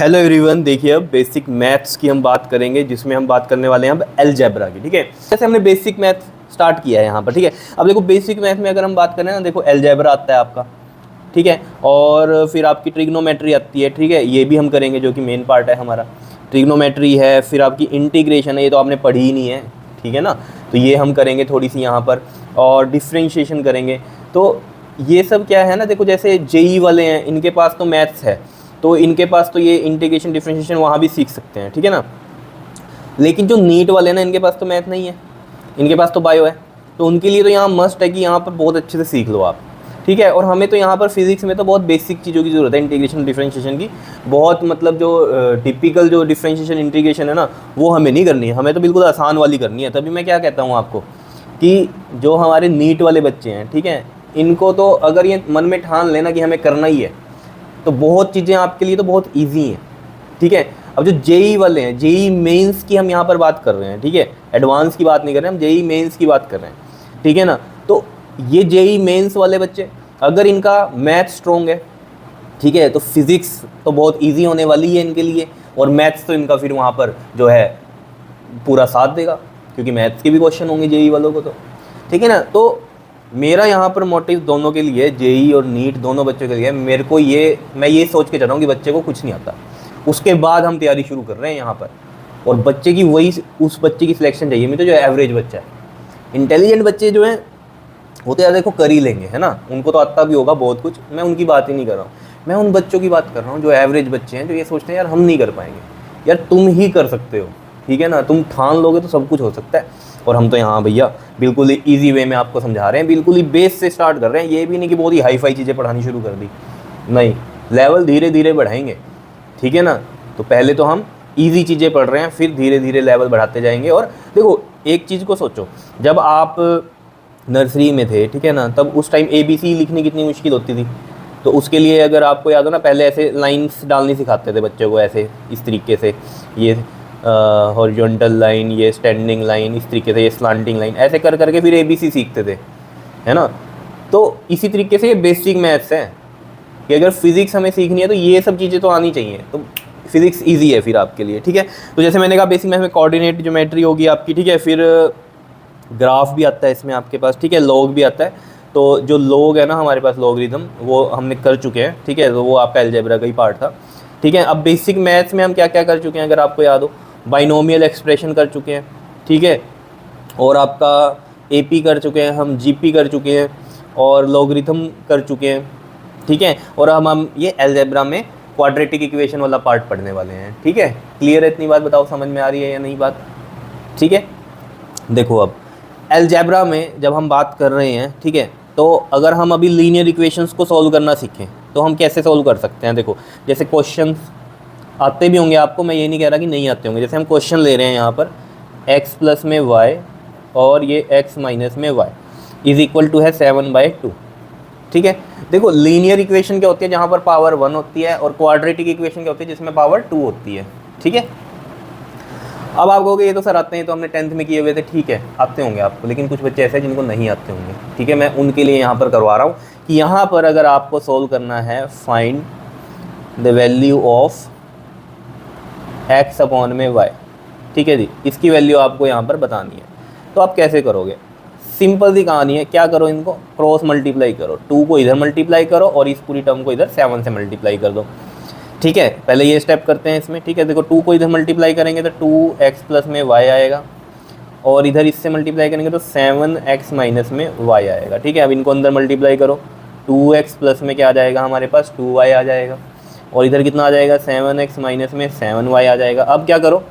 Hello everyone, देखिए अब basic maths की हम बात करेंगे, जिसमें हम बात करने वाले हैं अब अलजेब्रा की। ठीक है, जैसे हमने बेसिक मैथ स्टार्ट किया है यहाँ पर। ठीक है, अब देखो बेसिक मैथ में अगर हम बात करें ना, देखो अलजेब्रा आता है आपका। ठीक है, और फिर आपकी ट्रिग्नोमेट्री आती है। ठीक है, ये भी हम करेंगे जो कि मेन पार्ट है हमारा। ट्रिग्नोमेट्री है, फिर आपकी इंटीग्रेशन है, ये तो आपने पढ़ी ही नहीं है। ठीक है ना, तो ये हम करेंगे थोड़ी सी यहाँ पर, और डिफ्रेंशिएशन करेंगे। तो ये सब क्या है ना, देखो जैसे जेई वाले हैं, इनके पास तो मैथ्स है, तो इनके पास तो ये इंटीग्रेशन डिफरेंशिएशन वहाँ भी सीख सकते हैं। ठीक है ना, लेकिन जो नीट वाले हैं ना, इनके पास तो मैथ नहीं है, इनके पास तो बायो है। तो उनके लिए तो यहाँ मस्ट है कि यहाँ पर बहुत अच्छे से सीख लो आप। ठीक है, और हमें तो यहाँ पर फिजिक्स में तो बहुत बेसिक चीज़ों की ज़रूरत है, इंटीग्रेशन डिफरेंशिएशन की। बहुत मतलब जो टिपिकल जो डिफरेंशिएशन इंटीग्रेशन है ना, वो हमें नहीं करनी है, हमें तो बिल्कुल आसान वाली करनी है। तभी मैं क्या कहता हूँ आपको कि जो हमारे नीट वाले बच्चे हैं, ठीक है, इनको तो अगर ये मन में ठान लेना कि हमें करना ही है, तो बहुत चीज़ें आपके लिए तो बहुत ईजी हैं। ठीक है, अब जो जेई वाले हैं, जेई मेंस की हम यहाँ पर बात कर रहे हैं। ठीक है, एडवांस की बात नहीं कर रहे हैं, हम जेई मेंस की बात कर रहे हैं। ठीक है ना, तो ये जेई मेंस वाले बच्चे, अगर इनका मैथ स्ट्रॉन्ग है, ठीक है, तो फिज़िक्स तो बहुत इजी होने वाली है इनके लिए, और मैथ्स तो इनका फिर वहाँ पर जो है पूरा साथ देगा, क्योंकि मैथ्स के भी क्वेश्चन होंगे जेई वालों को। तो ठीक है ना, तो मेरा यहाँ पर मोटिव दोनों के लिए, जेई और नीट दोनों बच्चों के लिए, मेरे को मैं ये सोच के चल रहा हूँ कि बच्चे को कुछ नहीं आता, उसके बाद हम तैयारी शुरू कर रहे हैं यहाँ पर। और बच्चे की उस बच्चे की सिलेक्शन चाहिए मुझे जो एवरेज बच्चा है। इंटेलिजेंट बच्चे जो हैं वो तो यार देखो कर ही लेंगे, है ना, उनको तो आता भी होगा बहुत कुछ, मैं उनकी बात ही नहीं कर रहा हूँ। मैं उन बच्चों की बात कर रहा हूँ जो एवरेज बच्चे हैं, जो ये सोचते हैं यार हम नहीं कर पाएंगे। यार तुम ही कर सकते हो, ठीक है ना, तुम ठान लोगे तो सब कुछ हो सकता है। और हम तो यहाँ भैया बिल्कुल ही ईजी वे में आपको समझा रहे हैं, बिल्कुल ही बेस से स्टार्ट कर रहे हैं। ये भी नहीं कि बहुत ही हाई फाई चीज़ें पढ़ानी शुरू कर दी, नहीं, लेवल धीरे धीरे बढ़ाएंगे। ठीक है ना, तो पहले तो हम ईजी चीज़ें पढ़ रहे हैं, फिर धीरे धीरे लेवल बढ़ाते जाएंगे। और देखो एक चीज़ को सोचो, जब आप नर्सरी में थे, ठीक है ना, तब उस टाइम ABC लिखनी कितनी मुश्किल होती थी। तो उसके लिए अगर आपको याद हो ना, पहले ऐसे लाइंस डालनी सिखाते थे बच्चों को, ऐसे इस तरीके से, ये हॉरिजॉन्टल लाइन, ये स्टैंडिंग लाइन, इस तरीके से ये स्लांटिंग लाइन, ऐसे कर करके फिर ABC सीखते थे, है ना। तो इसी तरीके से ये बेसिक मैथ्स है कि अगर फिजिक्स हमें सीखनी है तो ये सब चीज़ें तो आनी चाहिए, तो फिजिक्स ईजी है फिर आपके लिए। ठीक है, तो जैसे मैंने कहा बेसिक मैथ में कोऑर्डिनेट ज्योमेट्री होगी आपकी। ठीक है, फिर ग्राफ भी आता है इसमें आपके पास। ठीक है, लॉग भी आता है। तो जो लॉग है ना हमारे पास, लॉगरिथम, वो हमने कर चुके हैं। ठीक है, तो वो आपका अलजेब्रा का ही पार्ट था। ठीक है, अब बेसिक मैथ्स में हम क्या क्या कर चुके हैं अगर आपको याद हो, बाइनोमियल एक्सप्रेशन कर चुके हैं। ठीक है, और आपका AP कर चुके हैं, हम GP कर चुके हैं, और लॉगरिथम कर चुके हैं। ठीक है, और हम ये अलजेब्रा में क्वाड्रेटिक इक्वेशन वाला पार्ट पढ़ने वाले हैं। ठीक है, क्लियर है इतनी बात? बताओ समझ में आ रही है या नहीं बात? ठीक है, देखो अब अलजेब्रा में जब हम बात कर रहे हैं, ठीक है, तो अगर हम अभी लीनियर इक्वेशंस को सॉल्व करना सीखें तो हम कैसे सॉल्व कर सकते हैं। देखो जैसे क्वेश्चंस आते भी होंगे आपको, मैं ये नहीं कह रहा कि नहीं आते होंगे। जैसे हम क्वेश्चन ले रहे हैं यहाँ पर, x प्लस में y और ये x माइनस में y इज इक्वल टू है 7/2। ठीक है, देखो लीनियर इक्वेशन क्या होती है जहाँ पर पावर 1 होती है, और क्वाड्रेटिक इक्वेशन क्या होती है जिसमें पावर 2 होती है। ठीक है, अब आप कहोगे ये तो सर आते हैं, तो हमने 10th में किए हुए थे। ठीक है, आते होंगे आपको, लेकिन कुछ बच्चे ऐसे हैं जिनको नहीं आते होंगे। ठीक है, मैं उनके लिए यहाँ पर करवा रहा हूँ कि यहाँ पर अगर आपको सोल्व करना है, find the value of x upon में y। ठीक है जी, इसकी वैल्यू आपको यहाँ पर बतानी है। तो आप कैसे करोगे? सिंपल सी कहानी है, क्या करो, इनको क्रॉस मल्टीप्लाई करो, 2 को इधर मल्टीप्लाई करो और इस पूरी टर्म को इधर 7 से मल्टीप्लाई कर दो। ठीक है, पहले ये स्टेप करते हैं इसमें। ठीक है, देखो 2 को इधर मल्टीप्लाई करेंगे तो 2x प्लस में y आएगा, और इधर इससे मल्टीप्लाई करेंगे तो 7x माइनस में y आएगा। ठीक है, अब इनको अंदर मल्टीप्लाई करो, 2x प्लस में क्या आ जाएगा हमारे पास, 2y आ जाएगा, और इधर कितना आ जाएगा, 7x माइनस में 7y आ जाएगा। अब क्या करो,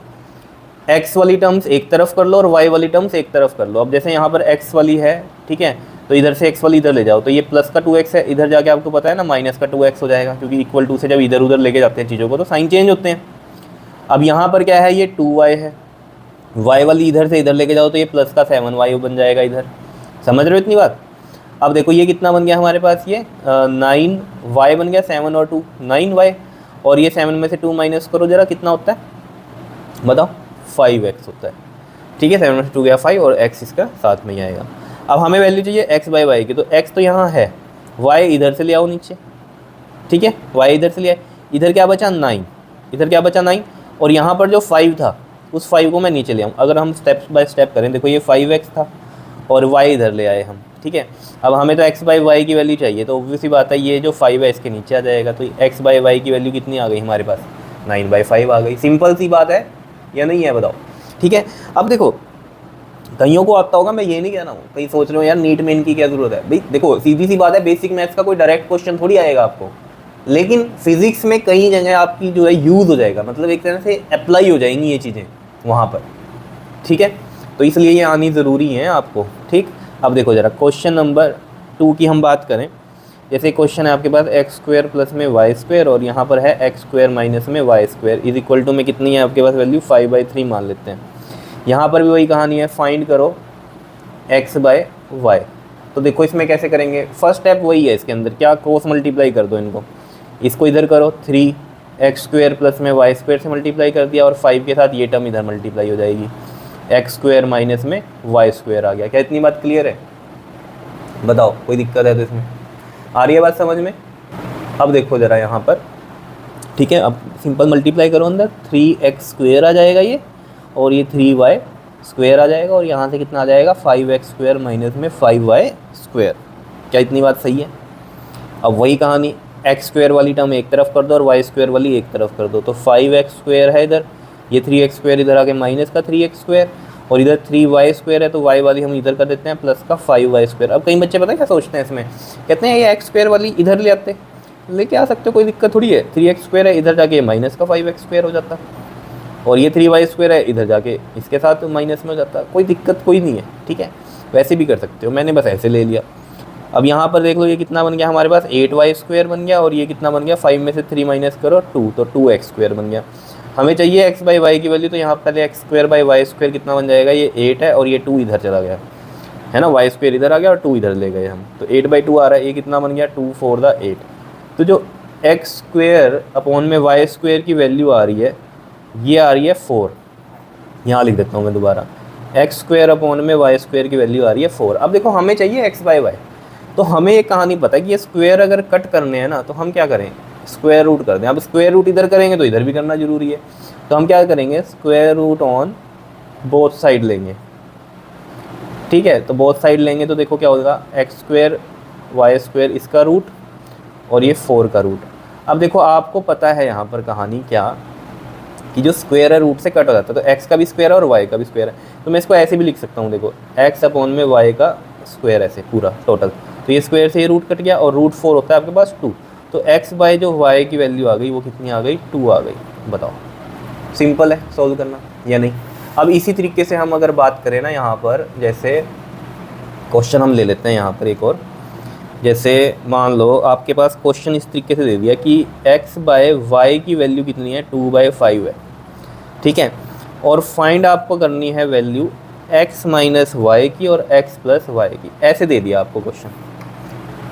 x वाली टर्म्स एक तरफ कर लो और y वाली टर्म्स एक तरफ कर लो। अब जैसे यहाँ पर x वाली है, ठीक है, तो इधर से x वाली इधर ले जाओ, तो ये प्लस का 2x है, इधर जाके आपको पता है ना माइनस का 2x हो जाएगा, क्योंकि इक्वल टू से जब इधर उधर लेके जाते हैं चीज़ों को तो साइन चेंज होते हैं। अब यहाँ पर क्या है, ये 2y है, y वाली इधर से इधर लेके जाओ तो ये प्लस का 7y बन जाएगा इधर। समझ रहे हो इतनी बात? अब देखो ये कितना बन गया हमारे पास, ये 9y बन गया, 7 और 2 9y, और ये 7 में से 2 माइनस करो जरा, कितना होता है बताओ, 5x होता है। ठीक है, 7 में से 2 गया 5, और x इसका साथ में ही आएगा। अब हमें वैल्यू चाहिए x/y की, तो x तो यहाँ है, y इधर से ले आओ नीचे। ठीक है, y इधर से ले आए, इधर क्या बचा 9, इधर क्या बचा 9, और यहाँ पर जो 5 था उस 5 को मैं नीचे ले आऊँ। अगर हम स्टेप बाय स्टेप करें, देखो ये 5x था और y इधर ले आए हम, ठीक है। अब हमें तो x बाई वाई की वैल्यू चाहिए, तो ऑब्वियस ही बात है ये जो 5 है इसके नीचे आ जाएगा। तो x बाई वाई की वैल्यू कितनी आ गई हमारे पास, 9/5 आ गई। सिंपल सी बात है या नहीं है, बताओ, ठीक है। अब देखो कईयों को आता होगा, मैं ये नहीं कह रहा हूँ, कहीं सोच रहे हो यार नीट में इनकी क्या ज़रूरत है। भाई देखो सीधी सी बात है, बेसिक मैथ्स का कोई डायरेक्ट क्वेश्चन थोड़ी आएगा आपको, लेकिन फिजिक्स में कई जगह आपकी जो है यूज़ हो जाएगा, मतलब एक तरह से अप्लाई हो जाएंगी ये चीज़ें वहाँ पर, ठीक है। तो इसलिए ये आनी ज़रूरी है आपको, ठीक। अब देखो ज़रा क्वेश्चन नंबर 2 की हम बात करें। जैसे क्वेश्चन है आपके पास x² प्लस में y² और यहाँ पर है x² माइनस में y² इज इक्वल टू में कितनी है आपके पास वैल्यू, 5/3 मान लेते हैं। यहाँ पर भी वही कहानी है, फाइंड करो x/y। तो देखो इसमें कैसे करेंगे, फर्स्ट स्टेप वही है इसके अंदर, क्या क्रॉस मल्टीप्लाई कर दो इनको, इसको इधर करो 3x² प्लस में y² से मल्टीप्लाई कर दिया और 5 के साथ ये टर्म इधर मल्टीप्लाई हो जाएगी, x² माइनस में y² आ गया। क्या इतनी बात क्लियर है, बताओ कोई दिक्कत है तो इसमें, आ रही है बात समझ में। अब देखो ज़रा यहाँ पर, ठीक है, अब सिंपल मल्टीप्लाई करो अंदर, 3x² आ जाएगा ये और ये 3y² आ जाएगा और यहाँ से कितना आ जाएगा 5x² माइनस में 5y²। क्या इतनी बात सही है। अब वही कहानी, x² वाली टर्म एक तरफ कर दो और y² वाली एक तरफ कर दो, तो 5x² है इधर, ये 3x² इधर आके माइनस का 3x² और इधर 3y² है, तो y वाली हम इधर कर देते हैं प्लस का 5y²। अब कई बच्चे पता है क्या सोचते हैं इसमें, कहते हैं ये x² वाली इधर ले आते, लेके आ सकते हो, कोई दिक्कत थोड़ी है। 3x² है इधर जाके माइनस का 5x² हो जाता और ये 3y² है इधर जाके इसके साथ माइनस में हो जाता, कोई दिक्कत कोई नहीं है, ठीक है। वैसे भी कर सकते हो, मैंने बस ऐसे ले लिया। अब यहाँ पर देख लो ये कितना बन गया हमारे पास, 8y² बन गया और ये कितना बन गया, 5 में से 3 माइनस करो 2, तो 2x² बन गया। हमें चाहिए x/y की वैल्यू, तो यहाँ पहले x²/y² कितना बन जाएगा, ये 8 है और ये 2 इधर चला गया है ना, y² इधर आ गया और 2 इधर ले गए हम, तो 8/2 आ रहा है। ये कितना बन गया, 2 4 8। तो जो x² अपॉन में y² की वैल्यू आ रही है ये आ रही है 4, यहाँ लिख देता हूँ मैं दोबारा, x² अपॉन में y² की वैल्यू आ रही है 4। अब देखो हमें चाहिए x/y, तो हमें एक कहानी पता है कि ये स्क्वायर अगर कट करने हैं ना, तो हम क्या करें, स्क्वायर रूट कर दें। अब स्क्वायर रूट इधर करेंगे तो इधर भी करना जरूरी है, तो हम क्या करेंगे, square root on both side लेंगे, ठीक है। तो बोथ साइड लेंगे तो देखो क्या होगा, x² y² इसका रूट और ये 4 का रूट। अब देखो आपको पता है यहाँ पर कहानी क्या, कि जो स्क्वायर है रूट से कट हो जाता है, तो x का भी स्क्वायर है और y का भी स्क्वायर है, तो मैं इसको ऐसे भी लिख सकता हूँ, देखो x अपॉन में y का स्क्वायर ऐसे पूरा टोटल, तो ये स्क्वायर से ये रूट कट गया और रूट 4 होता है आपके पास 2, तो x बाय जो y की वैल्यू आ गई वो कितनी आ गई, 2 आ गई। बताओ सिंपल है सॉल्व करना या नहीं। अब इसी तरीके से हम अगर बात करें ना, यहाँ पर जैसे क्वेश्चन हम ले लेते हैं यहाँ पर एक और, जैसे मान लो आपके पास क्वेश्चन इस तरीके से दे दिया कि x/y की वैल्यू कितनी है, 2/5 है, ठीक है, और फाइंड आपको करनी है वैल्यू x माइनस वाई की और x प्लस वाई की, ऐसे दे दिया आपको क्वेश्चन।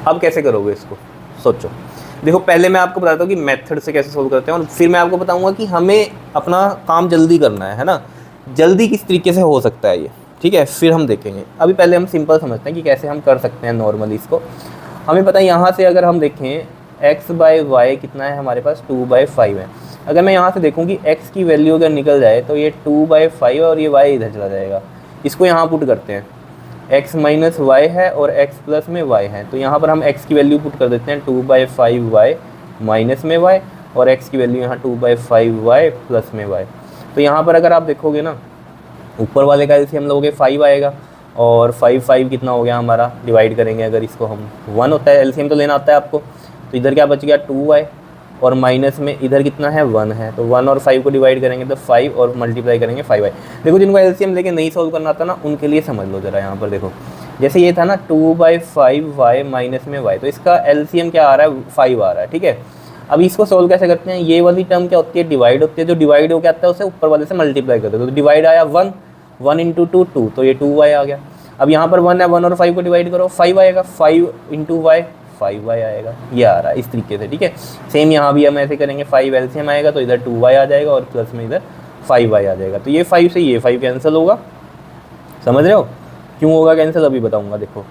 अब कैसे करोगे इसको, सोचो। देखो पहले मैं आपको बताता हूँ कि मेथड से कैसे सोल्व करते हैं और फिर मैं आपको बताऊँगा कि हमें अपना काम जल्दी करना है ना, जल्दी किस तरीके से हो सकता है ये, ठीक है, फिर हम देखेंगे। अभी पहले हम सिंपल समझते हैं कि कैसे हम कर सकते हैं नॉर्मली इसको। हमें पता है यहाँ से अगर हम देखें x/y कितना है हमारे पास, 2/5 है। अगर मैं यहाँ से देखूँ कि x की वैल्यू अगर निकल जाए तो ये 2/5 है और ये y इधर चला जाएगा, इसको यहाँ पुट करते हैं, x माइनस वाई है और x प्लस में y है, तो यहाँ पर हम x की वैल्यू पुट कर देते हैं 2/5y माइनस में y और x की वैल्यू यहाँ 2/5y प्लस में y। तो यहाँ पर अगर आप देखोगे ना, ऊपर वाले का एलसीएम लोगे 5 आएगा और 5 कितना हो गया हमारा, डिवाइड करेंगे अगर इसको हम 1 होता है, एलसीएम तो लेना आता है आपको, तो इधर क्या बच गया 2y और माइनस में इधर कितना है 1 है, तो 1 और 5 को डिवाइड करेंगे तो 5 और मल्टीप्लाई करेंगे 5y। देखो जिनको एलसीएम लेके नहीं सॉल्व करना आता ना, उनके लिए समझ लो ज़रा। यहाँ पर देखो जैसे ये था ना 2/5y माइनस में y, तो इसका एलसीएम क्या आ रहा है 5 आ रहा है, ठीक है। अब इसको सोल्व कैसे करते हैं, ये वाली टर्म क्या होती है, डिवाइड होती है, जो डिवाइड हो क्या आता है उसे ऊपर वाले से मल्टीप्लाई करते हैं, तो डिवाइड आया 1 इंटू 2 2, तो ये 2y आ गया। अब यहाँ पर 1 है, 1 और 5 को डिवाइड करो 5 आएगा, 5 इंटू वाई 5y आएगा, ये आ रहा है इस तरीके से, ठीक है। सेम यहाँ भी हम ऐसे करेंगे, 5 एलसीएम आएगा तो इधर 2y आ जाएगा और प्लस में इधर 5y आ जाएगा, तो ये 5 से ये 5 कैंसिल होगा, समझ रहे हो क्यों होगा कैंसिल, अभी बताऊँगा। देखो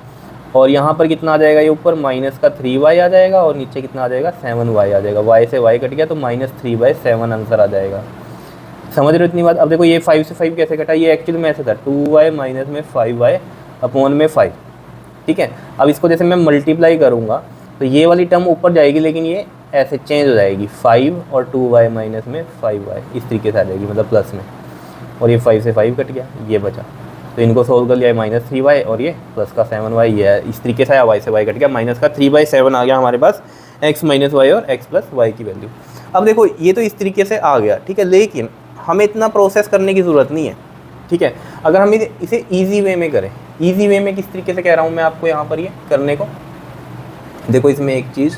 और यहाँ पर कितना आ जाएगा, ये ऊपर माइनस का 3y आ जाएगा और नीचे कितना आ जाएगा 7y आ जाएगा। y से y कट गया तो -3/7 आंसर आ जाएगा। समझ रहे हो इतनी बात। अब देखो ये 5 से 5 कैसे कटा, ये एक्चुअली में ऐसे था 2y माइनस में 5y अपॉन में 5, ठीक है। अब इसको जैसे मैं मल्टीप्लाई करूँगा तो ये वाली टर्म ऊपर जाएगी, लेकिन ये ऐसे चेंज हो जाएगी 5 और 2y माइनस में 5y इस तरीके से आ जाएगी, मतलब प्लस में, और ये 5 से 5 कट गया, ये बचा। तो इनको सोल्व कर लिया, -3y और ये प्लस का 7y, ये है इस तरीके से आया, y से y कट गया, माइनस का 3/7 आ गया हमारे पास x माइनस वाई और x प्लस वाई की वैल्यू। अब देखो ये तो इस तरीके से आ गया, ठीक है, लेकिन हमें इतना प्रोसेस करने की ज़रूरत नहीं है, ठीक है। अगर हम इसे ईजी वे में करें, ईजी वे में किस तरीके से कह रहा हूँ मैं आपको यहाँ पर ये करने को, देखो इसमें एक चीज़,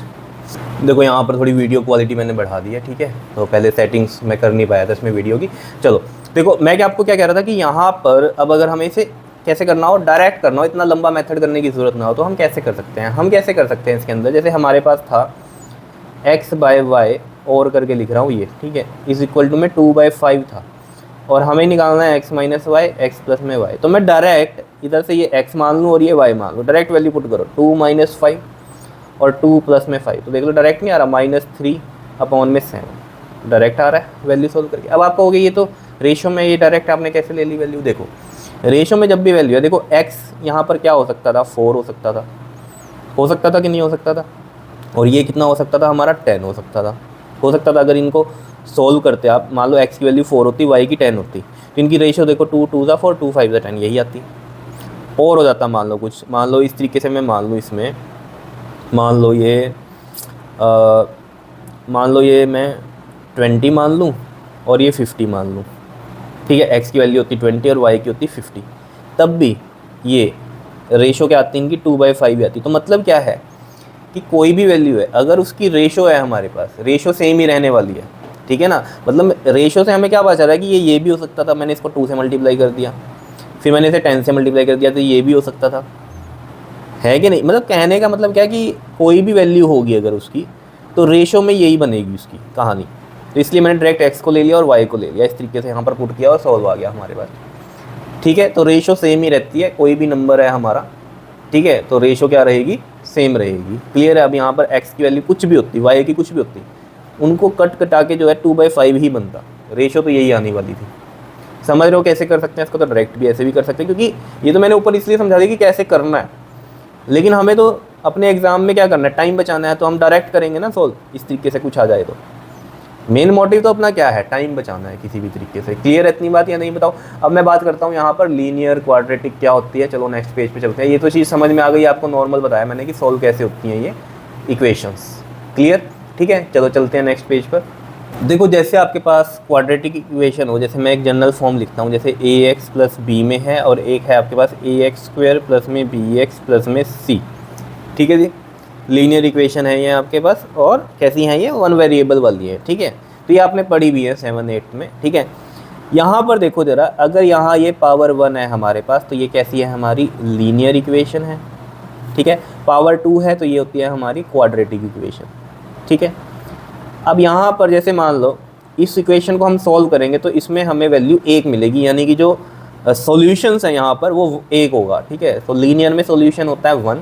देखो यहाँ पर थोड़ी वीडियो क्वालिटी मैंने बढ़ा दी है, ठीक है। तो पहले सेटिंग्स मैं कर नहीं पाया था इसमें वीडियो की। चलो देखो मैं आपको क्या कह रहा था कि यहाँ पर अब अगर हमें इसे कैसे करना हो, डायरेक्ट करना हो, इतना लंबा मेथड करने की ज़रूरत ना हो, तो हम कैसे कर सकते हैं, हम कैसे कर सकते हैं इसके अंदर, जैसे हमारे पास था x/y और करके लिख रहा हूँ ये, ठीक है, इज इक्वल टू में 2/5 था और हमें निकालना है x minus y x plus में y। तो मैं डायरेक्ट इधर से ये x मान लूँ और ये y मान लूँ, डायरेक्ट वैल्यू पुट करो, 2 माइनस 5 और 2 प्लस में 5, तो देख लो डायरेक्ट नहीं आ रहा, -3 अपॉन में 7 डायरेक्ट आ रहा है वैल्यू सोल्व करके। अब आप कहोगे ये तो रेशो में, ये डायरेक्ट आपने कैसे ले ली वैल्यू, देखो रेशो में जब भी वैल्यू है, देखो x यहाँ पर क्या हो सकता था, 4 हो सकता था कि नहीं हो सकता था, और ये कितना हो सकता था हमारा 10 हो सकता था। अगर इनको सोल्व करते आप, मान लो x की वैल्यू 4 होती, y की 10 होती, तो इनकी रेशो देखो 2 2 ज़ा 4 2 5 ज़ा 10 यही आती, और हो जाता मान लो कुछ, मान लो इस तरीके से मैं मान लूँ इसमें, मान लो ये मैं 20 मान लूँ और ये 50 मान लूँ, ठीक है। x की वैल्यू होती 20 और y की होती 50, तब भी ये रेशो क्या आती है इनकी 2/5 आती। तो मतलब क्या है कि कोई भी वैल्यू है, अगर उसकी रेशो है हमारे पास, रेशो सेम ही रहने वाली है, ठीक है ना। मतलब रेशो से हमें क्या पता चल रहा है कि ये भी हो सकता था, मैंने इसको 2 से मल्टीप्लाई कर दिया, फिर मैंने इसे 10 से मल्टीप्लाई कर दिया, तो ये भी हो सकता था, है कि नहीं। मतलब कहने का मतलब क्या है कि कोई भी वैल्यू होगी अगर उसकी, तो रेशो में यही बनेगी उसकी कहानी। तो इसलिए मैंने डायरेक्ट x को ले लिया और y को ले लिया, इस तरीके से यहाँ पर पुट किया और सॉल्व आ गया हमारे पास, ठीक है। तो रेशो सेम ही रहती है, कोई भी नंबर है हमारा, ठीक है, तो रेशो क्या रहेगी, सेम रहेगी। क्लियर है। अब यहाँ पर x की वैल्यू कुछ भी होती, y की कुछ भी होती, उनको कटा के जो है 2/5 ही बनता, रेशो तो यही आने वाली थी। समझ रहे हो कैसे कर सकते हैं इसको, तो डायरेक्ट भी ऐसे भी कर सकते हैं, क्योंकि ये तो मैंने ऊपर इसलिए समझा दिया कि कैसे करना है, लेकिन हमें तो अपने एग्जाम में क्या करना है, टाइम बचाना है, तो हम डायरेक्ट करेंगे ना सोल्व, इस तरीके से कुछ आ जाए तो। मेन मोटिव तो अपना क्या है, टाइम बचाना है किसी भी तरीके से। क्लियर है इतनी बात या नहीं बताओ। अब मैं बात करता हूँ यहाँ पर लीनियर क्वाड्रेटिक क्या होती है। चलो नेक्स्ट पेज पे चलते हैं। ये तो चीज़ समझ में आ गई आपको, नॉर्मल बताया मैंने कि सोल्व कैसे होती हैं ये इक्वेशंस। क्लियर, ठीक है, चलो चलते हैं नेक्स्ट पेज पर। देखो जैसे आपके पास क्वाड्रेटिक इक्वेशन हो, जैसे मैं एक जनरल फॉर्म लिखता हूँ, जैसे ax प्लस बी में है और एक है आपके पास ax² प्लस में bx प्लस में c, ठीक है जी। लीनियर इक्वेशन है ये आपके पास, और कैसी हैं ये, 1 वेरिएबल वाली है, ठीक है। तो ये आपने पढ़ी भी है 7-8 में, ठीक है। यहाँ पर देखो ज़रा, अगर यहाँ ये पावर 1 है हमारे पास, तो ये कैसी है हमारी लीनियर इक्वेशन है, ठीक है। पावर 2 है तो ये होती है हमारी क्वाड्रेटिक इक्वेशन, ठीक है। अब यहाँ पर जैसे मान लो इस इक्वेशन को हम सॉल्व करेंगे तो इसमें हमें वैल्यू 1 मिलेगी, यानी कि जो सॉल्यूशंस हैं यहाँ पर वो 1 होगा, ठीक है। तो लीनियर में सॉल्यूशन होता है 1,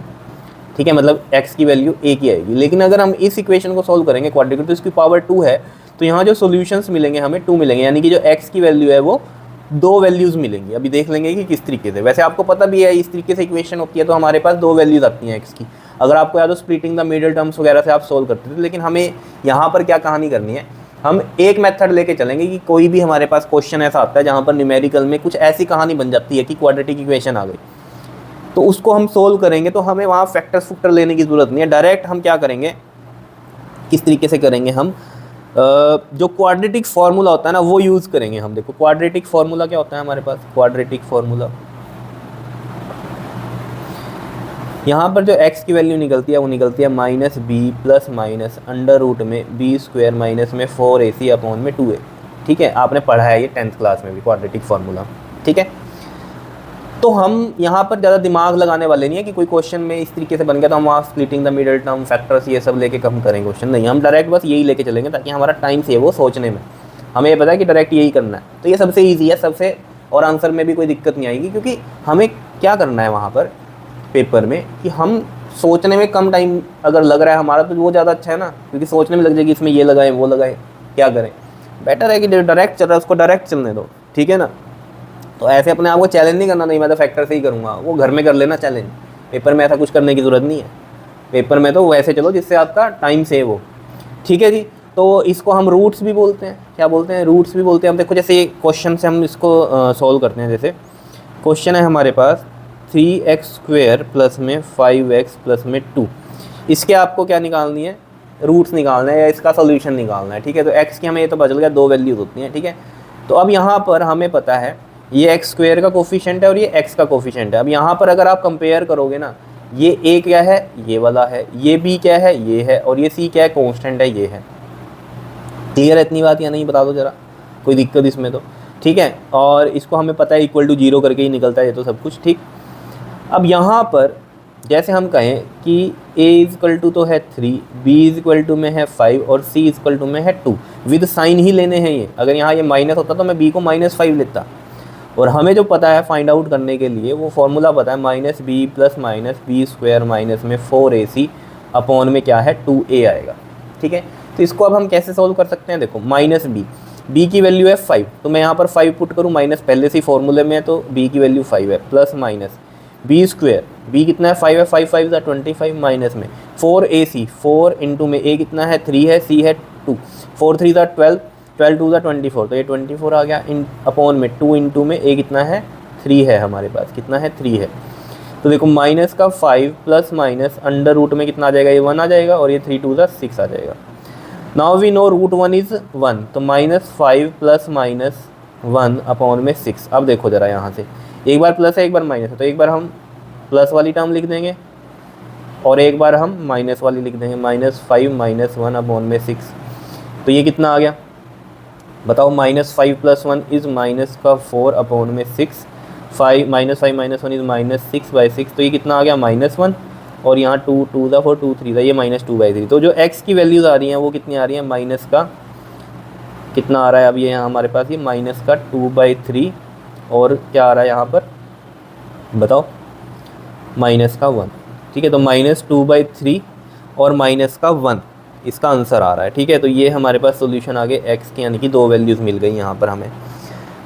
ठीक है, मतलब x की वैल्यू 1 ही आएगी। लेकिन अगर हम इस इक्वेशन को सॉल्व करेंगे क्वाड्रेटिक, तो इसकी पावर 2 है, तो यहाँ जो सॉल्यूशंस मिलेंगे हमें 2 मिलेंगे, यानी कि जो x की वैल्यू है वो 2 वैल्यूज़ मिलेंगी। अभी देख लेंगे कि किस तरीके से, वैसे आपको पता भी है इस तरीके से इक्वेशन होती है तो हमारे पास 2 वैल्यूज़ आती हैं x की। अगर आपको याद हो स्प्लिटिंग द मिडिल टर्म्स वगैरह से आप सोल्व करते थे, लेकिन हमें यहाँ पर क्या कहानी करनी है, हम एक मेथड लेके चलेंगे कि कोई भी हमारे पास क्वेश्चन ऐसा आता है जहाँ पर न्यूमेरिकल में कुछ ऐसी कहानी बन जाती है कि क्वाड्रेटिक इक्वेशन आ गई, तो उसको हम सोल्व करेंगे, तो हमें वहाँ फैक्टर लेने की ज़रूरत नहीं है। डायरेक्ट हम क्या करेंगे, किस तरीके से करेंगे, हम जो क्वाड्रेटिक फार्मूला होता है ना वो यूज़ करेंगे हम। देखो क्वाड्रेटिक फार्मूला क्या होता है हमारे पास, क्वाड्रेटिक फार्मूला यहाँ पर जो x की वैल्यू निकलती है वो निकलती है -b plus minus under root में b² माइनस में 4ac अपॉन में 2a, ठीक है। आपने पढ़ा है ये 10th क्लास में भी क्वाड्रेटिक फार्मूला, ठीक है। तो हम यहाँ पर ज़्यादा दिमाग लगाने वाले नहीं है कि कोई क्वेश्चन में इस तरीके से बन गया तो हम वहाँ splitting the middle term factors ये सब लेके कम करेंगे क्वेश्चन, नहीं, हम डायरेक्ट बस यही लेके चलेंगे ताकि हमारा टाइम सेव हो सोचने में। हमें ये पता है कि डायरेक्ट यही करना है, तो ये सबसे ईजी है सबसे, और आंसर में भी कोई दिक्कत नहीं आएगी, क्योंकि हमें क्या करना है वहाँ पर, पेपर में कि हम सोचने में कम टाइम अगर लग रहा है हमारा तो वो ज़्यादा अच्छा है ना, क्योंकि सोचने में लग जाएगी इसमें ये लगाएं वो लगाएं क्या करें, बेटर है कि डायरेक्ट चल रहा है उसको डायरेक्ट चलने दो, ठीक है ना। तो ऐसे अपने आप को चैलेंज नहीं करना, नहीं मैं तो फैक्टर से ही करूँगा, वो घर में कर लेना चैलेंज, पेपर में ऐसा कुछ करने की ज़रूरत नहीं है। पेपर में तो वैसे चलो जिससे आपका टाइम सेव हो, ठीक है जी। तो इसको हम रूट्स भी बोलते हैं, क्या बोलते हैं, रूट्स भी बोलते हैं। अब देखो जैसे ये क्वेश्चन से हम इसको सॉल्व करते हैं। जैसे क्वेश्चन है हमारे पास 3x² प्लस में 5x प्लस में 2, इसके आपको क्या निकालनी है, रूट्स निकालना है या इसका सोल्यूशन निकालना है, ठीक है। तो x की हमें ये तो बदल गया, 2 वैल्यूज होती हैं, ठीक है। तो अब यहाँ पर हमें पता है ये x² का कोफिशिएंट है और ये x का कोफिशिएंट है। अब यहाँ पर अगर आप कंपेयर करोगे ना, ये a क्या है, ये वाला है, ये b क्या है, ये है, और ये c क्या है, कॉन्स्टेंट है, ये है। क्लियर है इतनी बात या नहीं, बता दो ज़रा, कोई दिक्कत इसमें तो, ठीक है। और इसको हमें पता है इक्वल टू 0 करके ही निकलता है ये तो सब कुछ, ठीक। अब यहाँ पर जैसे हम कहें कि a इक्वल टू तो है 3, b इक्वल टू में है 5 और c इक्वल टू में है 2, विद साइन ही लेने हैं ये। अगर यहाँ ये माइनस होता तो मैं b को -5 लेता, और हमें जो पता है फाइंड आउट करने के लिए वो फॉर्मूला पता है -b प्लस -b² माइनस में 4ac अपॉन में क्या है 2a आएगा, ठीक है। तो इसको अब हम कैसे सोल्व कर सकते हैं, देखो b की वैल्यू है 5, तो मैं यहाँ पर 5 पुट करूँ, माइनस पहले से ही फॉर्मूले में है तो b की वैल्यू 5 है, प्लस माइनस b², b कितना है 5 है, 5 5 ज़ा 25 माइनस में 4ac, 4 इंटू में a कितना है 3 है, c है 2, 4 3 ज़ा 12, 12 2 ज़ा 24, तो ये 24 आ गया, इन अपॉन में 2 इंटू में a कितना है 3 है, हमारे पास कितना है 3 है। तो देखो माइनस का 5 प्लस माइनस अंडर रूट में कितना आ जाएगा, ये 1 आ जाएगा, और ये 3 2 ज़ा 6 आ जाएगा। Now we know root 1 is 1, तो -5 प्लस माइनस 1 अपॉन में 6। अब देखो ज़रा यहाँ से, एक बार प्लस है एक बार माइनस है, तो एक बार हम प्लस वाली टर्म लिख देंगे और एक बार हम माइनस वाली लिख देंगे, -5 माइनस 1 अपॉन में 6। तो ये कितना आ गया बताओ, -5 प्लस 1 इज़ -4 अपॉन में 6, -5 माइनस 1 इज़ -6/6, तो ये कितना आ गया -1, और यहाँ 2 2 ज़ा 4 2 3 ज़ा ये -2/3। तो जो x की वैल्यूज़ आ रही हैं वो कितनी आ रही हैं, माइनस का कितना आ रहा है, अब ये यहाँ हमारे पास ये -2/3, और क्या आ रहा है यहाँ पर बताओ, -1, ठीक है। तो -2/3 और -1 इसका आंसर आ रहा है, ठीक है। तो ये हमारे पास सॉल्यूशन आ गए x की, यानी कि 2 वैल्यूज़ मिल गई यहाँ पर हमें।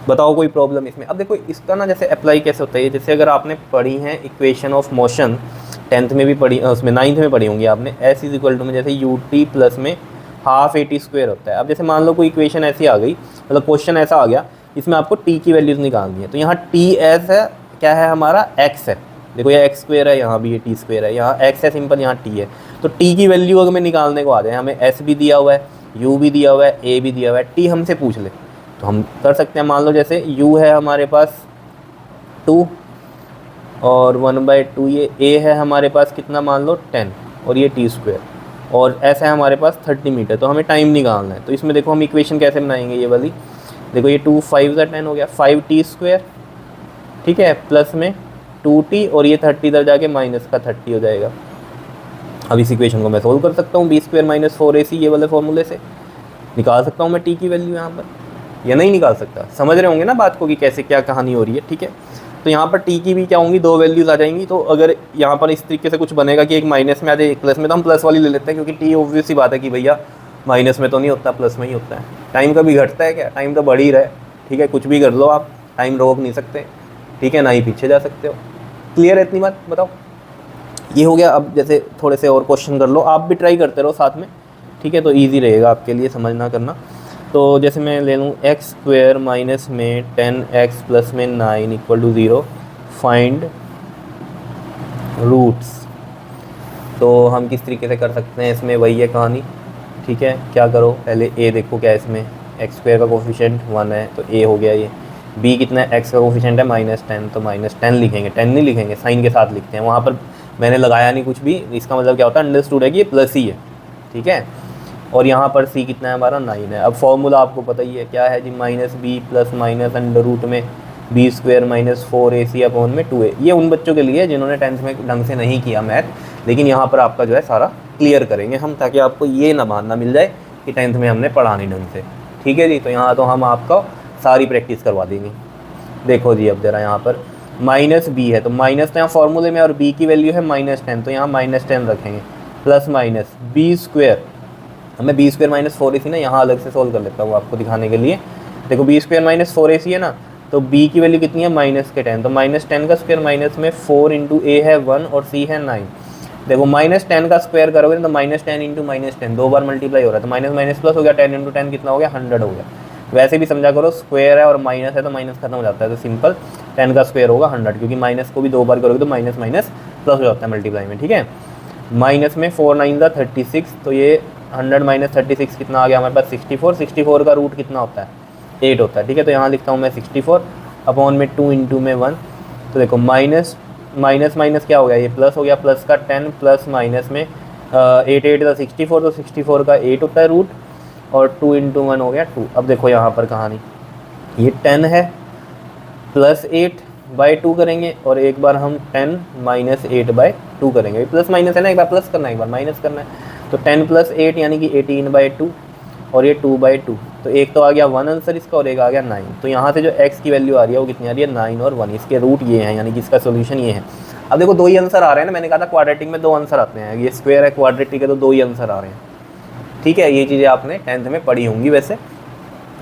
बताओ कोई प्रॉब्लम इसमें। अब देखो इसका ना जैसे अप्लाई कैसे होता है, जैसे अगर आपने पढ़ी है इक्वेशन ऑफ मोशन 10th में भी पढ़ी, उसमें 9th में पढ़ी होंगी आपने, s इज इक्वल टू में जैसे ut प्लस में हाफ at² होता है। अब जैसे मान लो कोई इक्वेशन ऐसी आ गई, मतलब क्वेश्चन ऐसा आ गया इसमें आपको t की वैल्यूज़ निकालनी है, तो यहाँ ts है, क्या है हमारा x है, देखो ये x² है, यहाँ भी ये t² है, यहाँ x है सिंपल, यहाँ t है। तो t की वैल्यू अगर मैं निकालने को आ जाए, हमें s भी दिया हुआ है, u भी दिया हुआ है, a भी दिया हुआ है, t हमसे पूछ ले तो हम कर सकते हैं। मान लो जैसे u है हमारे पास 2 और 1/2, ये a है हमारे पास कितना, मान लो 10, और ये t², और ऐसा है हमारे पास 30 मीटर। तो हमें टाइम निकालना है, तो इसमें देखो हम इक्वेशन कैसे बनाएंगे, ये वाली देखो, ये 2 5 ज़ा 10 हो गया, 5t², ठीक है, प्लस में 2t, और ये 30 इधर जाके माइनस का 30 हो जाएगा। अब इस इक्वेशन को मैं सोल्व कर सकता हूँ, b² माइनस 4ac ये वाले फॉर्मूले से निकाल सकता हूँ मैं t की वैल्यू यहाँ पर, या नहीं निकाल सकता। समझ रहे होंगे ना बात को कि कैसे क्या कहानी हो रही है, ठीक है। तो यहाँ पर t की भी क्या होंगी, 2 वैल्यूज़ आ जाएंगी। तो अगर यहाँ पर इस तरीके से कुछ बनेगा कि एक माइनस में आ जाए एक प्लस में, तो हम प्लस वाली ले लेते हैं, क्योंकि t ऑब्वियस सी बात है कि भैया माइनस में तो नहीं होता, प्लस में ही होता है। टाइम कभी घटता है क्या, टाइम तो बढ़ ही रहा है, ठीक है। कुछ भी कर लो आप, टाइम रोक नहीं सकते, ठीक है, ना ही पीछे जा सकते हो। क्लियर है इतनी बात, बताओ। ये हो गया। अब जैसे थोड़े से और क्वेश्चन कर लो, आप भी ट्राई करते रहो साथ में, ठीक है, तो ईजी रहेगा आपके लिए समझना करना। तो जैसे मैं ले लूँ x² माइनस में 10x प्लस में 9 इक्वल टू 0, फाइंड रूट्स। तो हम किस तरीके से कर सकते हैं, इसमें वही है कहानी, ठीक है। क्या करो, पहले a देखो क्या है इसमें, x² का कोफिशिएंट 1 है तो a हो गया ये, b कितना है, x का कोफिशिएंट है -10, तो -10 लिखेंगे, 10 नहीं लिखेंगे, साइन के साथ लिखते हैं। वहाँ पर मैंने लगाया नहीं कुछ भी, इसका मतलब क्या होता है, अंडरस्टूड है कि ये प्लस ही है, ठीक है। और यहाँ पर c कितना है हमारा 9 है। अब फॉर्मूला आपको पता ही है क्या है जी, -b plus minus under root में b² माइनस 4ac अपॉन में 2a। ये उन बच्चों के लिए जिन्होंने 10th में ढंग से नहीं किया मैथ, लेकिन यहाँ पर आपका जो है सारा क्लियर करेंगे हम, ताकि आपको ये ना बहाना मिल जाए कि 10th में हमने पढ़ा नहीं ढंग से, ठीक है जी। तो यहाँ तो हम आपका सारी प्रैक्टिस करवा देंगे। देखो जी अब ज़रा यहाँ पर माइनस बी है, तो माइनस तो यहाँ फॉर्मूले में, और बी की वैल्यू है -10, तो यहाँ -10 रखेंगे, प्लस माइनस बी स्क्वायर, हमें बी स्क्वायर -4 AC ना, यहाँ अलग से सोल्व कर लेता हूँ आपको दिखाने के लिए। देखो बी स्क्वायर -4 AC है ना, तो b की वैल्यू कितनी है -10, तो -10 का स्क्वायर माइनस में 4 इंटू ए है 1 और c है 9। देखो -10 का स्क्वायर करोगे ना, तो -10 इंटू -10 दो बार मल्टीप्लाई हो रहा है, तो माइनस माइनस प्लस हो गया, 10 इंटू 10 कितना हो गया 100 हो गया। वैसे भी समझा करो, स्क्वायर है और माइनस है तो माइनस खत्म हो जाता है, तो सिंपल 10 का स्क्वायर होगा 100, क्योंकि माइनस को भी दो बार करोगे तो माइनस माइनस प्लस हो जाता है मल्टीप्लाई में, ठीक है। माइनस में 4 9 दा 36, तो ये 100 माइनस 36 कितना आ गया हमारे पास 64। 64 का रूट कितना होता है 8 होता है, ठीक है। तो यहाँ लिखता हूँ मैं 64 अपॉन में 2 इंटू में 1, तो देखो माइनस माइनस माइनस क्या हो गया, ये प्लस हो गया, प्लस का 10 प्लस माइनस में 8 8 का 64, तो 64 का 8 होता है रूट, और 2 इंटू 1 हो गया 2। अब देखो यहाँ पर कहानी, ये 10 है प्लस 8 बाई 2 करेंगे, और एक बार हम 10 माइनस 8 बाई 2 करेंगे, प्लस माइनस है ना, एक बार प्लस करना है एक बार माइनस करना है, तो 10 प्लस 8 यानी कि 18 बाई 2, और ये 2 बाई 2, तो एक तो आ गया 1 आंसर इसका, और एक आ गया 9। तो यहाँ से जो x की वैल्यू आ रही है वो कितनी आ रही है 9 और 1, इसके रूट ये हैं, यानी कि इसका सोल्यूशन ये है। अब देखो दो ही आंसर आ रहे हैं ना, मैंने कहा था क्वाड्रेटिक में दो आंसर आते हैं, ये स्क्वायर है क्वाड्रेटिक है तो दो ही आंसर आ रहे हैं, ठीक है। ये चीज़ें आपने 10th में पढ़ी होंगी, वैसे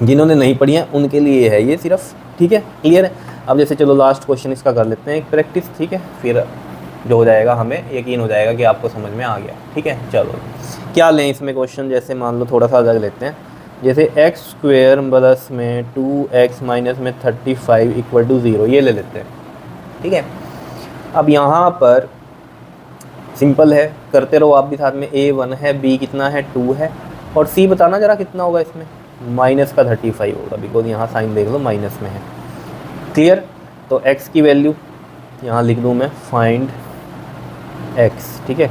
जिन्होंने नहीं पढ़ी हैं उनके लिए है ये सिर्फ, ठीक है, क्लियर है। अब जैसे चलो लास्ट क्वेश्चन इसका कर लेते हैं एक प्रैक्टिस, ठीक है, फिर जो हो जाएगा हमें यकीन हो जाएगा कि आपको समझ में आ गया, ठीक है। चलो क्या लें इसमें क्वेश्चन, जैसे मान लो थोड़ा सा अलग लेते हैं, जैसे एक्स स्क्वेयर प्लस में 2x माइनस में 35 इक्वल टू 0, ये ले लेते हैं, ठीक है। अब यहाँ पर सिंपल है, करते रहो आप भी साथ में, a 1 है, b कितना है 2 है, और c बताना जरा कितना होगा इसमें, माइनस का 35 होगा, बिकॉज यहाँ साइन देख लो माइनस में है, क्लियर। तो x की वैल्यू यहाँ लिख दूँ मैं, फाइंड x, ठीक है।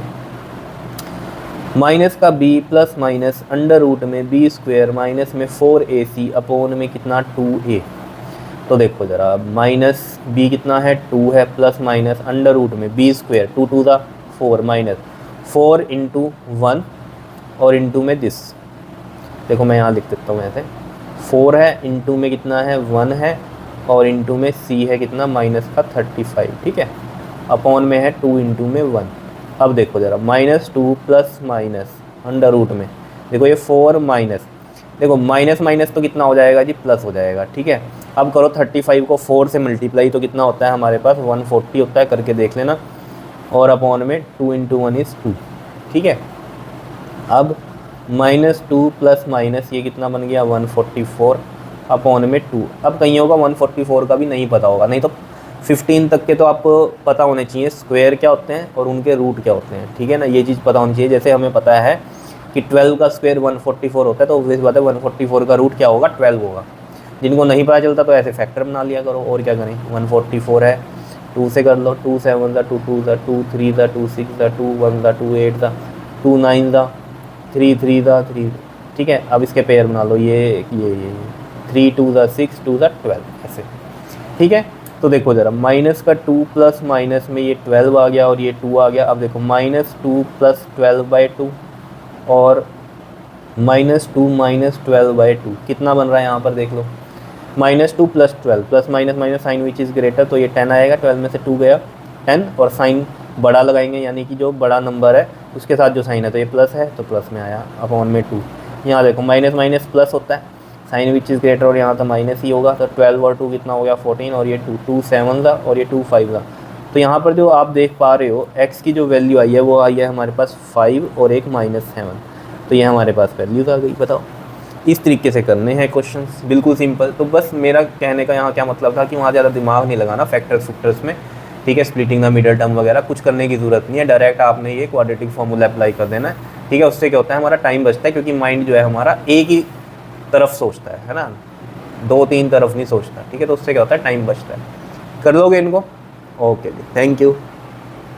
माइनस का b plus minus under root में b स्क्वायर माइनस में 4ac अपोन में कितना 2a। तो देखो ज़रा, माइनस b कितना है 2 है, प्लस माइनस अंडर रूट में b स्क्वायर 2 2 दा 4 माइनस 4 इंटू 1 और इंटू में दिस, देखो मैं यहाँ लिख देता हूँ ऐसे, 4 है, इंटू में कितना है 1 है, और इंटू में c है कितना माइनस का 35, ठीक है, अपॉन में है 2 इंटू में 1। अब देखो ज़रा, -2 प्लस माइनस अंडर रूट में, देखो ये 4 माइनस, देखो माइनस माइनस तो कितना हो जाएगा जी प्लस हो जाएगा, ठीक है। अब करो 35 को 4 से मल्टीप्लाई, तो कितना होता है हमारे पास 140 होता है, करके देख लेना, और अपॉन में 2 इंटू 1 इज़ 2, ठीक है। अब -2 प्लस माइनस ये कितना बन गया 144 अपॉन में 2। अब कईयों का 144 का भी नहीं पता होगा, नहीं तो 15 तक के तो आपको पता होने चाहिए स्क्वायर क्या होते हैं और उनके रूट क्या होते हैं, ठीक है ना, ये चीज़ पता होनी चाहिए। जैसे हमें पता है कि 12 का स्क्वायर 144 होता है, तो ऑब्वियस बात है 144 का रूट क्या होगा 12 होगा। जिनको नहीं पता चलता तो ऐसे फैक्टर बना लिया करो, और क्या करें, 144 है 2 से कर लो, 2 7 दा 2 2 दा 2 3 दा 2 6 दा 2 1 दा 2 8 दा 2 9 दा 3 3 दा 3, ठीक है। अब इसके पेयर बना लो, ये 3 2 दा 6 2 दा 12, ऐसे, ठीक है। तो देखो ज़रा, माइनस का 2 प्लस माइनस में ये 12 आ गया और ये 2 आ गया। अब देखो -2 प्लस 12/2 और -2 माइनस 12/2 कितना बन रहा है यहाँ पर देख लो, -2 plus 12 plus minus minus sign which is greater, तो ये 10 आएगा, 12 में से 2 गया 10, और साइन बड़ा लगाएंगे, यानी कि जो बड़ा नंबर है उसके साथ जो साइन है, तो ये प्लस है तो प्लस में आया अपॉन में 2। यहाँ देखो माइनस माइनस प्लस होता है, साइन विच इज़ ग्रेटर, और यहाँ तो माइनस ही होगा, तो 12 और 2 कितना हो गया 14, और ये 2 7 था और ये 2 5 था। तो यहाँ पर जो आप देख पा रहे हो x की जो वैल्यू आई है वो आई है हमारे पास 5 और एक -7, तो ये हमारे पास वैल्यूज आ गई। बताओ, इस तरीके से करने हैं क्वेश्चंस, बिल्कुल सिंपल। तो बस मेरा कहने का यहाँ क्या मतलब था कि वहाँ ज़्यादा दिमाग नहीं लगाना फैक्टर्स फुक्टर्स में, ठीक है, स्प्लिटिंग द मिडल टर्म वगैरह कुछ करने की ज़रूरत नहीं है, डायरेक्ट आपने ये क्वाड्रेटिक फार्मूला अप्लाई कर देना है, ठीक है। उससे क्या होता है हमारा टाइम बचता है, क्योंकि माइंड जो है हमारा एक ही तरफ सोचता है ना, 2-3 तरफ नहीं सोचता, ठीक है। तो उससे क्या होता है टाइम बचता है। कर लोगे इनको, ओके जी, थैंक यू।